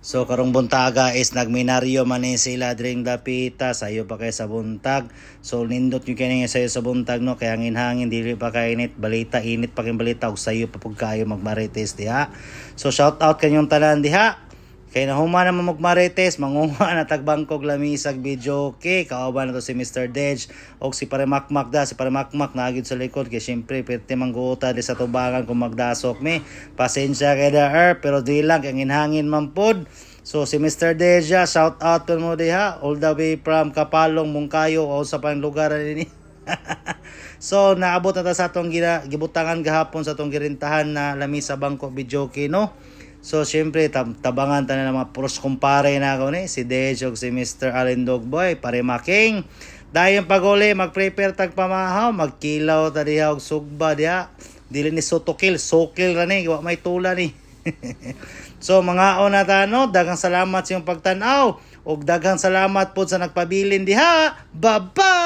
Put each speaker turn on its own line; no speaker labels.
So karong buntaga is nagminaryo man ni sila dring dapita sayo pa kay sa buntag. So nindot nyo kini sayo sa buntag no kaya hangin dili pa kay init balita init pa kay balita og sayo pa pug kayo magmarites diha. So shout out kanyong tanan diha. Kay nahuma naman magmarites mangunga na tagbangkog lamisag video okay kauban na to si Mr. Dej og si Parimakmak da si Parimakmak nagid sa likod kay syempre perti mangguta di sa tubangan kung magdasok mi pasensya kay da pero di lang kay hangin man pod. So si Mr. Deja shout out to mo diha all the way from Kapalong Mungkayo o sa pang lugar ni So naabot na ta sa atong gibutangan gahapon sa atong girintahan na lamisa bangko video okay no. So, syempre, tabangan tayo ng mga pros kumpare na ako ni. Si Dejog, si Mr. Allen Dogboy, Parimaking. Dahil pag-uli, mag-prepare tagpamahaw, magkilaw tadi og sugba diha. Dili ni sotokil, sokil ra ni, wa may tula ni. So, mga ona tano, daghang salamat sa iyong pagtanaw. Og daghang salamat po sa nagpabilin diha. Bye-bye!